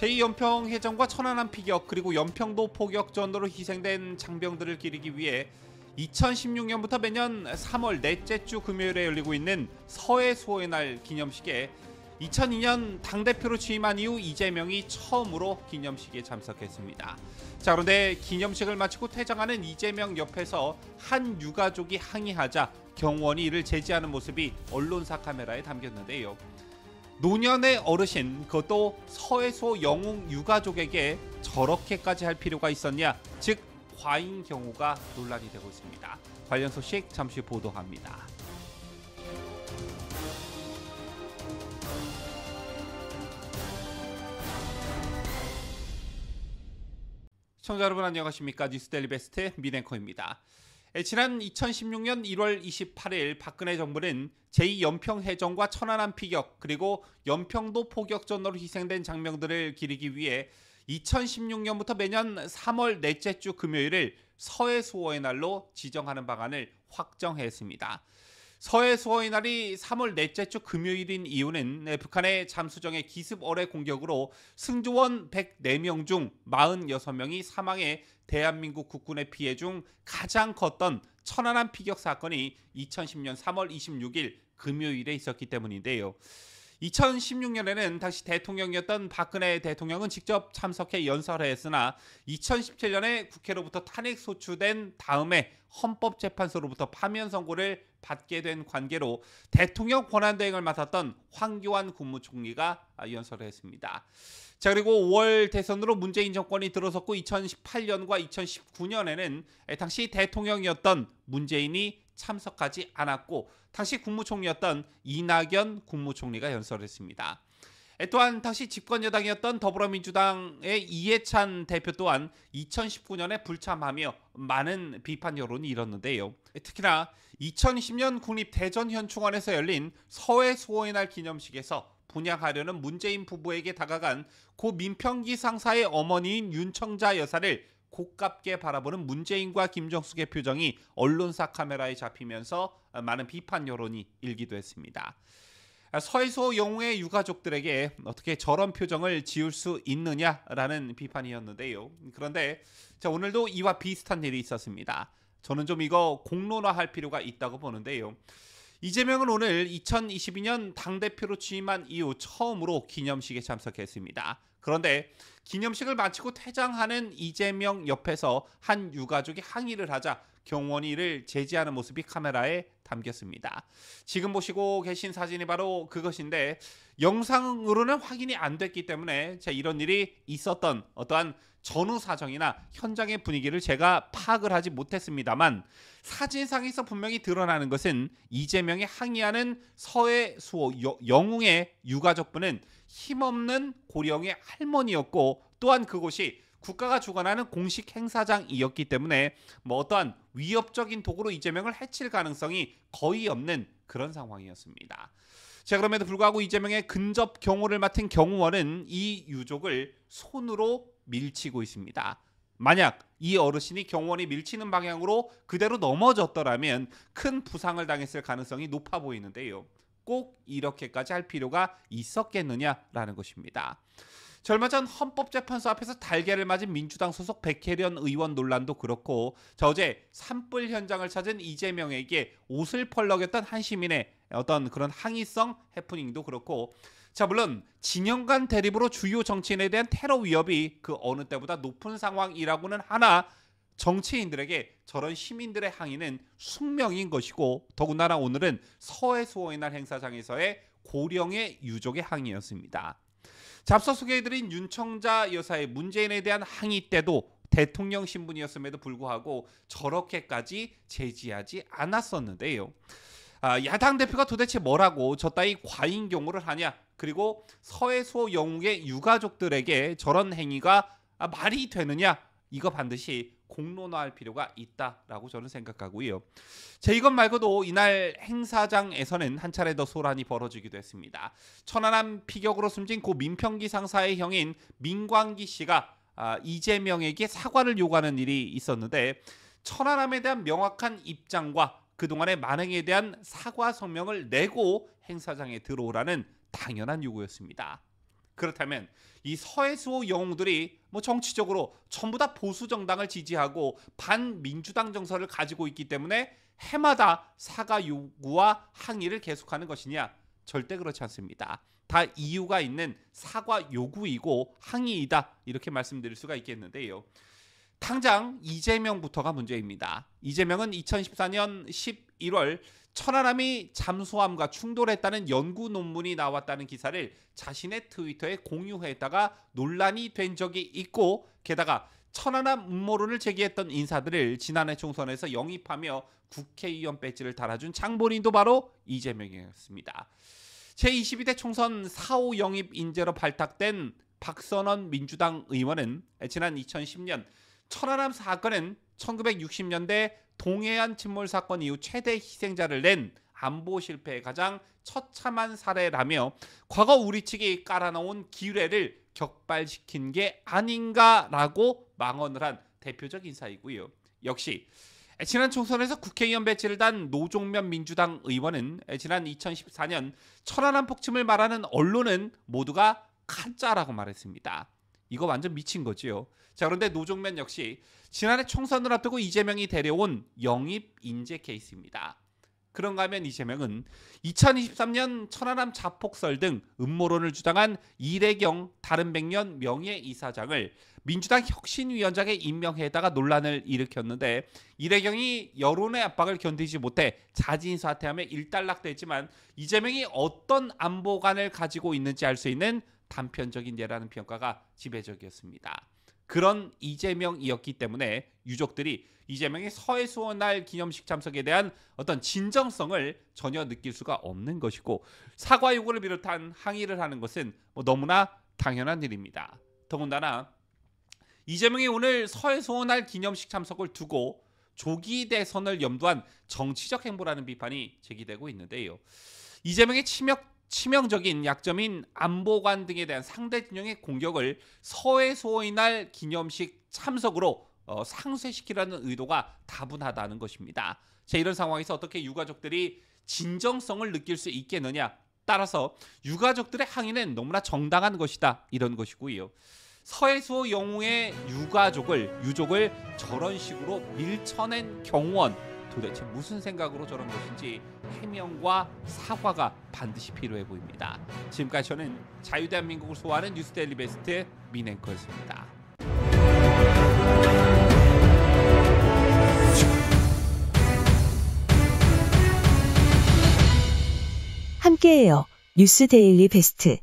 제2연평해전과 천안함 피격 그리고 연평도 포격전으로 희생된 장병들을 기리기 위해 2016년부터 매년 3월 넷째 주 금요일에 열리고 있는 서해 수호의 날 기념식에 2002년 당대표로 취임한 이후 이재명이 처음으로 기념식에 참석했습니다. 자, 그런데 기념식을 마치고 퇴장하는 이재명 옆에서 한 유가족이 항의하자 경호원이 이를 제지하는 모습이 언론사 카메라에 담겼는데요. 노년의 어르신, 그것도 서해소 영웅 유가족에게 저렇게까지 할 필요가 있었냐, 즉 과잉 경호가 논란이 되고 있습니다. 관련 소식 잠시 보도합니다. 시청자 여러분 안녕하십니까? 뉴스데일리 베스트 민앵커입니다. 지난 2016년 1월 28일 박근혜 정부는 제2연평해전과 천안함 피격 그리고 연평도 포격전으로 희생된 장병들을 기리기 위해 2016년부터 매년 3월 넷째 주 금요일을 서해 수호의 날로 지정하는 방안을 확정했습니다. 서해 수호의 날이 3월 넷째 주 금요일인 이유는 북한의 잠수정의 기습 어뢰 공격으로 승조원 104명 중 46명이 사망해 대한민국 국군의 피해 중 가장 컸던 천안함 피격 사건이 2010년 3월 26일 금요일에 있었기 때문인데요. 2016년에는 당시 대통령이었던 박근혜 대통령은 직접 참석해 연설했으나 2017년에 국회로부터 탄핵 소추된 다음에 헌법재판소로부터 파면 선고를 받게 된 관계로 대통령 권한대행을 맡았던 황교안 국무총리가 연설을 했습니다. 자, 그리고 5월 대선으로 문재인 정권이 들어섰고 2018년과 2019년에는 당시 대통령이었던 문재인이 참석하지 않았고 당시 국무총리였던 이낙연 국무총리가 연설했습니다. 또한 당시 집권여당이었던 더불어민주당의 이해찬 대표 또한 2019년에 불참하며 많은 비판 여론이 일었는데요. 특히나 2020년 국립대전현충원에서 열린 서해 수호의 날 기념식에서 분양하려는 문재인 부부에게 다가간 고 민평기 상사의 어머니인 윤청자 여사를 고깝게 바라보는 문재인과 김정숙의 표정이 언론사 카메라에 잡히면서 많은 비판 여론이 일기도 했습니다. 서해수호 영웅의 유가족들에게 어떻게 저런 표정을 지을 수 있느냐라는 비판이었는데요. 그런데 오늘도 이와 비슷한 일이 있었습니다. 저는 좀 이거 공론화할 필요가 있다고 보는데요. 이재명은 오늘 2022년 당대표로 취임한 이후 처음으로 기념식에 참석했습니다. 그런데 기념식을 마치고 퇴장하는 이재명 옆에서 한 유가족이 항의를 하자 경호원이 이를 제지하는 모습이 카메라에 담겼습니다. 지금 보시고 계신 사진이 바로 그것인데 영상으로는 확인이 안 됐기 때문에 이런 일이 있었던 어떠한 전후 사정이나 현장의 분위기를 제가 파악을 하지 못했습니다만 사진상에서 분명히 드러나는 것은 이재명이 항의하는 서해 수호 영웅의 유가족분은 힘없는 고령의 할머니였고 또한 그곳이 국가가 주관하는 공식 행사장이었기 때문에 어떠한 위협적인 도구로 이재명을 해칠 가능성이 거의 없는 그런 상황이었습니다. 자, 그럼에도 불구하고 이재명의 근접 경호를 맡은 경호원은 이 유족을 손으로 밀치고 있습니다. 만약 이 어르신이 경호원이 밀치는 방향으로 그대로 넘어졌더라면 큰 부상을 당했을 가능성이 높아 보이는데요. 꼭 이렇게까지 할 필요가 있었겠느냐라는 것입니다. 얼마 전 헌법재판소 앞에서 달걀을 맞은 민주당 소속 백혜련 의원 논란도 그렇고 어제 산불 현장을 찾은 이재명에게 옷을 펄럭였던 한 시민의 어떤 그런 항의성 해프닝도 그렇고 물론 진영 간 대립으로 주요 정치인에 대한 테러 위협이 그 어느 때보다 높은 상황이라고는 하나 정치인들에게 저런 시민들의 항의는 숙명인 것이고 더군다나 오늘은 서해 수호의 날 행사장에서의 고령의 유족의 항의였습니다. 앞서 소개해드린 윤청자 여사의 문재인에 대한 항의 때도 대통령 신분이었음에도 불구하고 저렇게까지 제지하지 않았었는데요. 야당 대표가 도대체 뭐라고 저 따위 과잉 경호를 하냐, 그리고 서해수호 영웅의 유가족들에게 저런 행위가 말이 되느냐, 이거 반드시 공론화할 필요가 있다라고 저는 생각하고요. 이것 말고도 이날 행사장에서는 한 차례 더 소란이 벌어지기도 했습니다. 천안함 피격으로 숨진 고 민평기 상사의 형인 민광기 씨가 이재명에게 사과를 요구하는 일이 있었는데 천안함에 대한 명확한 입장과 그동안의 만행에 대한 사과 성명을 내고 행사장에 들어오라는 당연한 요구였습니다. 그렇다면 이 서해수호 영웅들이 뭐 정치적으로 전부 다 보수 정당을 지지하고 반민주당 정서를 가지고 있기 때문에 해마다 사과 요구와 항의를 계속하는 것이냐? 절대 그렇지 않습니다. 다 이유가 있는 사과 요구이고 항의이다, 이렇게 말씀드릴 수가 있겠는데요. 당장 이재명부터가 문제입니다. 이재명은 2014년 11월 천안함이 잠수함과 충돌했다는 연구 논문이 나왔다는 기사를 자신의 트위터에 공유했다가 논란이 된 적이 있고, 게다가 천안함 음모론을 제기했던 인사들을 지난해 총선에서 영입하며 국회의원 배지를 달아준 장본인도 바로 이재명이었습니다. 제22대 총선 4.5 영입 인재로 발탁된 박선원 민주당 의원은 지난 2010년 천안함 사건은 1960년대 동해안 침몰 사건 이후 최대 희생자를 낸 안보 실패의 가장 처참한 사례라며 과거 우리 측이 깔아놓은 기뢰를 격발시킨 게 아닌가라고 망언을 한 대표적 인사이고요. 역시 지난 총선에서 국회의원 배지를 단 노종면 민주당 의원은 지난 2014년 천안함 폭침을 말하는 언론은 모두가 가짜라고 말했습니다. 이거 완전 미친 거지요. 자, 그런데 노종면 역시 지난해 총선을 앞두고 이재명이 데려온 영입 인재 케이스입니다. 그런가 하면 이재명은 2023년 천안함 자폭설 등 음모론을 주장한 이래경 다른백년 명예이사장을 민주당 혁신위원장에 임명했다가 논란을 일으켰는데, 이래경이 여론의 압박을 견디지 못해 자진 사퇴하며 일단락됐지만 이재명이 어떤 안보관을 가지고 있는지 알 수 있는 단편적인 예라는 평가가 지배적이었습니다. 그런 이재명이었기 때문에 유족들이 이재명의 서해수호 날 기념식 참석에 대한 어떤 진정성을 전혀 느낄 수가 없는 것이고, 사과 요구를 비롯한 항의를 하는 것은 너무나 당연한 일입니다. 더군다나 이재명이 오늘 서해수호 날 기념식 참석을 두고 조기 대선을 염두한 정치적 행보라는 비판이 제기되고 있는데요. 이재명의 치명적인 약점인 안보관 등에 대한 상대 진영의 공격을 서해수호의 날 기념식 참석으로 상쇄시키려는 의도가 다분하다는 것입니다. 자, 이런 상황에서 어떻게 유가족들이 진정성을 느낄 수 있겠느냐? 따라서 유가족들의 항의는 너무나 정당한 것이다, 이런 것이고요. 서해수호 영웅의 유족을 저런 식으로 밀쳐낸 경원, 도대체 무슨 생각으로 저런 것인지 해명과 사과가 반드시 필요해 보입니다. 지금까지 저는 자유대한민국을 소화하는 뉴스데일리 베스트 민앵커였습니다. 함께해요. 뉴스데일리 베스트.